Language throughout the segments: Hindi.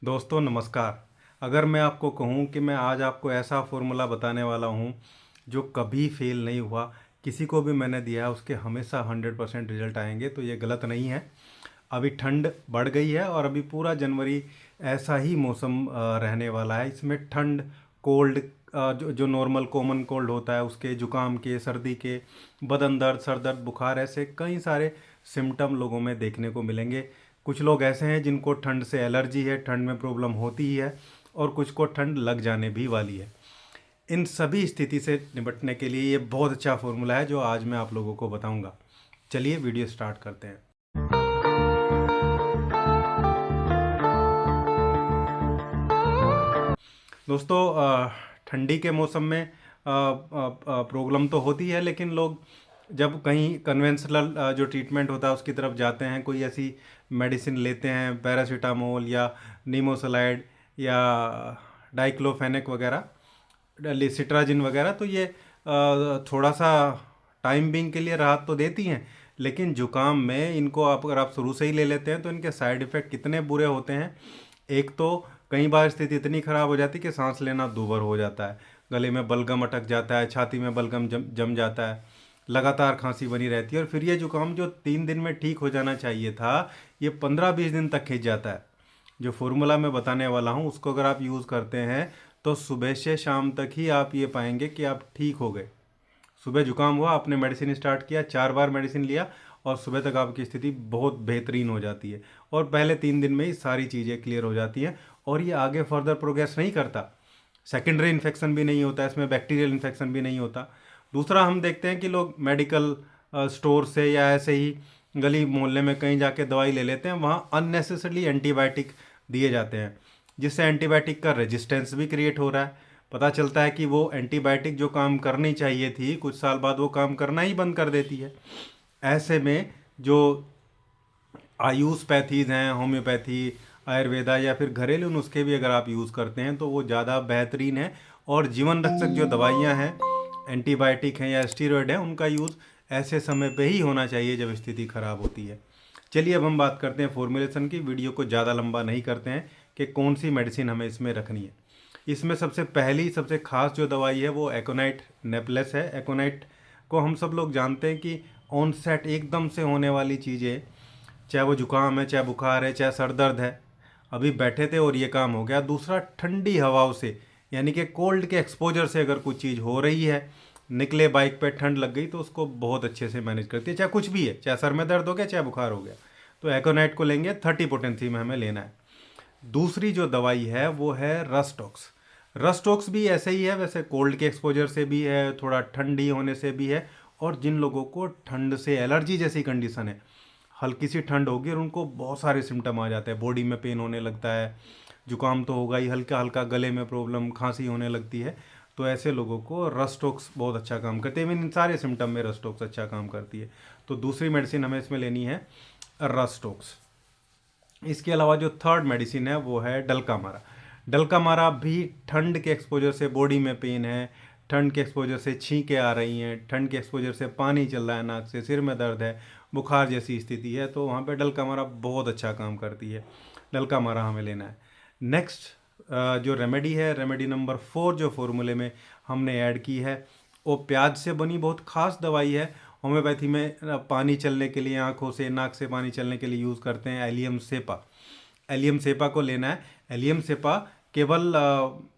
दोस्तों नमस्कार। अगर मैं आपको कहूँ कि मैं आज आपको ऐसा फ़ॉर्मूला बताने वाला हूँ जो कभी फेल नहीं हुआ, किसी को भी मैंने दिया है उसके हमेशा 100% रिजल्ट आएंगे, तो ये गलत नहीं है। अभी ठंड बढ़ गई है और अभी पूरा जनवरी ऐसा ही मौसम रहने वाला है। इसमें ठंड, कोल्ड, जो जो नॉर्मल कॉमन कोल्ड होता है उसके, जुकाम के, सर्दी के, बदन दर्द, सर दर्द, बुखार, ऐसे कई सारे सिम्टम लोगों में देखने को मिलेंगे। कुछ लोग ऐसे हैं जिनको ठंड से एलर्जी है, ठंड में प्रॉब्लम होती ही है, और कुछ को ठंड लग जाने भी वाली है। इन सभी स्थिति से निपटने के लिए ये बहुत अच्छा फॉर्मूला है जो आज मैं आप लोगों को बताऊंगा। चलिए वीडियो स्टार्ट करते हैं। दोस्तों ठंडी के मौसम में प्रॉब्लम तो होती है, लेकिन लोग जब कहीं कन्वेंशनल जो ट्रीटमेंट होता है उसकी तरफ जाते हैं, कोई ऐसी मेडिसिन लेते हैं, पैरासीटामोल या नीमोसलाइड या डाइक्लोफेनेक वगैरह, लिसिट्राजिन वगैरह, तो ये थोड़ा सा टाइम बिंग के लिए राहत तो देती हैं, लेकिन जुकाम में इनको आप अगर आप शुरू से ही ले लेते हैं तो इनके साइड इफ़ेक्ट कितने बुरे होते हैं। एक तो कई बार स्थिति इतनी ख़राब हो जाती है कि सांस लेना दूभर हो जाता है, गले में बलगम अटक जाता है, छाती में बलगम जम जाता है, लगातार खांसी बनी रहती है, और फिर ये जुकाम जो 3 दिन में ठीक हो जाना चाहिए था, ये 15-20 दिन तक खिंच जाता है। जो फॉर्मूला मैं बताने वाला हूँ उसको अगर आप यूज़ करते हैं तो सुबह से शाम तक ही आप ये पाएंगे कि आप ठीक हो गए। सुबह जुकाम हुआ, आपने मेडिसिन स्टार्ट किया, 4 बार मेडिसिन लिया, और सुबह तक आपकी स्थिति बहुत बेहतरीन हो जाती है, और पहले 3 दिन में ही सारी चीज़ें क्लियर हो जाती हैं, और ये आगे फर्दर प्रोग्रेस नहीं करता। सेकेंडरी इन्फेक्शन भी नहीं होता, इसमें बैक्टीरियल इन्फेक्शन भी नहीं होता। दूसरा, हम देखते हैं कि लोग मेडिकल स्टोर से या ऐसे ही गली मोहल्ले में कहीं जाके दवाई ले लेते हैं, वहाँ अननेसेसरली एंटीबायोटिक दिए जाते हैं, जिससे एंटीबायोटिक का रेजिस्टेंस भी क्रिएट हो रहा है। पता चलता है कि वो एंटीबायोटिक जो काम करनी चाहिए थी, कुछ साल बाद वो काम करना ही बंद कर देती है। ऐसे में जो आयुष पैथीज़ हैं, होम्योपैथी, आयुर्वेदा या फिर घरेलू नुस्खे भी अगर आप यूज़ करते हैं तो वो ज़्यादा बेहतरीन है। और जीवन रक्षक जो दवाइयाँ हैं, एंटीबायोटिक हैं या स्टीरॉयड हैं, उनका यूज़ ऐसे समय पे ही होना चाहिए जब स्थिति ख़राब होती है। चलिए अब हम बात करते हैं फॉर्मुलेशन की। वीडियो को ज़्यादा लंबा नहीं करते हैं कि कौन सी मेडिसिन हमें इसमें रखनी है। इसमें सबसे पहली, सबसे खास जो दवाई है वो एकोनाइट नेपलेस है। एकोनाइट को हम सब लोग जानते हैं कि ऑनसेट एकदम से होने वाली चीज़ें, चाहे वो जुकाम है, चाहे बुखार है, चाहे सर दर्द है, अभी बैठे थे और ये काम हो गया। दूसरा, ठंडी हवाओं से, यानी कि कोल्ड के एक्सपोजर से अगर कुछ चीज़ हो रही है, निकले बाइक पे, ठंड लग गई, तो उसको बहुत अच्छे से मैनेज करती है, चाहे कुछ भी है, चाहे सर में दर्द हो गया, चाहे बुखार हो गया, तो एकोनाइट को लेंगे। 30 पोटेंसी में हमें लेना है। दूसरी जो दवाई है वो है रस्टॉक्स। रस्टॉक्स भी ऐसे ही है, वैसे कोल्ड के एक्सपोजर से भी है, थोड़ा ठंडी होने से भी है, और जिन लोगों को ठंड से एलर्जी जैसी कंडीशन है, हल्की सी ठंड होगी और उनको बहुत सारे सिम्टम आ जाते हैं, बॉडी में पेन होने लगता है, जुकाम तो होगा ही, हल्का हल्का गले में प्रॉब्लम, खांसी होने लगती है, तो ऐसे लोगों को रस्टॉक्स बहुत अच्छा काम करती है। इवन इन सारे सिम्टम में रस्टॉक्स अच्छा काम करती है। तो दूसरी मेडिसिन हमें इसमें लेनी है रस्टॉक्स। इसके अलावा जो थर्ड मेडिसिन है वो है डल्कामारा। डल्कामारा भी ठंड के एक्सपोजर से बॉडी में पेन है, ठंड के एक्सपोजर से छींकें आ रही हैं, ठंड के एक्सपोजर से पानी चल रहा है नाक से, सिर में दर्द है, बुखार जैसी स्थिति है, तो वहाँ पे डल्कामारा बहुत अच्छा काम करती है। डल्कामारा हमें लेना है। नेक्स्ट जो रेमेडी है, रेमेडी नंबर 4 जो फॉर्मूले में हमने ऐड की है, वो प्याज से बनी बहुत खास दवाई है। होम्योपैथी में पानी चलने के लिए, आँखों से, नाक से पानी चलने के लिए यूज़ करते हैं एलियम सेपा। एलियम सेपा को लेना है। एलियम सेपा केवल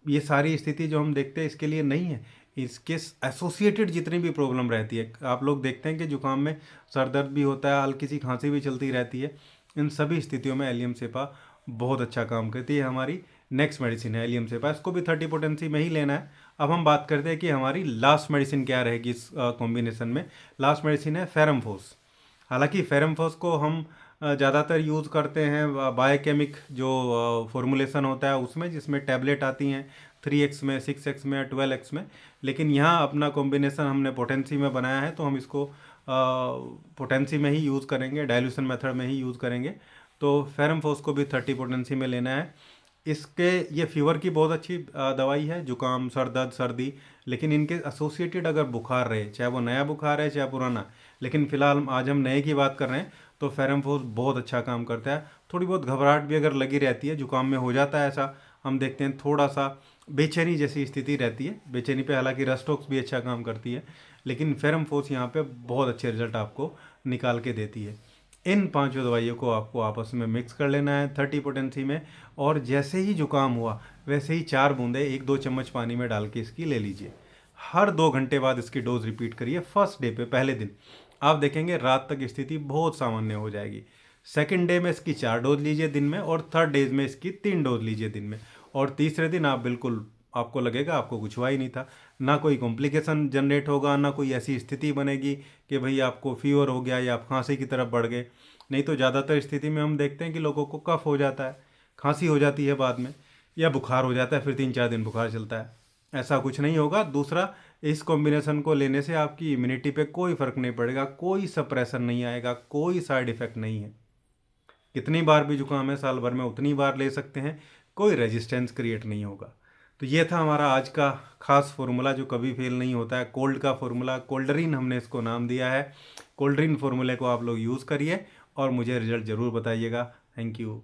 ये सारी स्थिति जो हम देखते हैं इसके लिए नहीं है, इसके एसोसिएटेड जितनी भी प्रॉब्लम रहती है, आप लोग देखते हैं कि जुकाम में सर दर्द भी होता है, हल्की सी खांसी भी चलती रहती है, इन सभी स्थितियों में एलियम सेपा बहुत अच्छा काम करती है। हमारी नेक्स्ट मेडिसिन है एलियम सेपा, इसको भी 30 पोटेंसी में ही लेना है। अब हम बात करते हैं कि हमारी लास्ट मेडिसिन क्या रहेगी इस कॉम्बिनेशन में। लास्ट मेडिसिन है फेरमफोस। हालांकि फेरमफोस को हम ज़्यादातर यूज़ करते हैं बायोकेमिक जो फॉर्मुलेशन होता है उसमें, जिसमें टैबलेट आती हैं 3x में, 6x में, 12x में, लेकिन यहाँ अपना कॉम्बिनेशन हमने पोटेंसी में बनाया है, तो हम इसको पोटेंसी में ही यूज़ करेंगे, डाइल्यूशन मेथड में ही यूज़ करेंगे। तो फेरमफोस को भी 30 पोटेंसी में लेना है। इसके, ये फीवर की बहुत अच्छी दवाई है, जुकाम, सर दर्द, सर्दी, लेकिन इनके एसोसिएटेड अगर बुखार रहे, चाहे वो नया बुखार है चाहे पुराना, लेकिन फिलहाल आज हम नए की बात कर रहे हैं, तो फेरमफोर्स बहुत अच्छा काम करता है। थोड़ी बहुत घबराहट भी अगर लगी रहती है, जुकाम में हो जाता है ऐसा, हम देखते हैं थोड़ा सा बेचैनी जैसी स्थिति रहती है, बेचैनी पे हालांकि रस्टॉक्स भी अच्छा काम करती है, लेकिन फेरमफोर्स यहाँ पे बहुत अच्छे रिजल्ट आपको निकाल के देती है। इन पांचों दवाइयों को आपको आपस में मिक्स कर लेना है 30 पोटेंसी में, और जैसे ही जुकाम हुआ वैसे ही 4 बूंदें 1-2 चम्मच पानी में डाल के इसकी ले लीजिए। हर 2 घंटे बाद इसकी डोज रिपीट करिए। फर्स्ट डे पे, पहले दिन आप देखेंगे रात तक स्थिति बहुत सामान्य हो जाएगी। सेकेंड डे में इसकी 4 डोज लीजिए दिन में, और थर्ड डेज में इसकी 3 डोज लीजिए दिन में, और तीसरे दिन आप बिल्कुल, आपको लगेगा आपको कुछ हुआ ही नहीं था। ना कोई कॉम्प्लिकेशन जनरेट होगा, ना कोई ऐसी स्थिति बनेगी कि भाई आपको फीवर हो गया या आप खांसी की तरफ बढ़ गए। नहीं तो ज़्यादातर स्थिति में हम देखते हैं कि लोगों को कफ हो जाता है, खांसी हो जाती है बाद में, या बुखार हो जाता है, फिर 3-4 दिन बुखार चलता है। ऐसा कुछ नहीं होगा। दूसरा, इस कॉम्बिनेशन को लेने से आपकी इम्यूनिटी पे कोई फ़र्क नहीं पड़ेगा, कोई सप्रेशन नहीं आएगा, कोई साइड इफ़ेक्ट नहीं है। कितनी बार भी जुकाम है साल भर में उतनी बार ले सकते हैं, कोई रेजिस्टेंस क्रिएट नहीं होगा। तो ये था हमारा आज का खास फार्मूला जो कभी फेल नहीं होता है, कोल्ड का फार्मूला, कोल्डरिन हमने इसको नाम दिया है। कोल्डरिन फार्मूले को आप लोग यूज़ करिए और मुझे रिजल्ट ज़रूर बताइएगा। Thank you.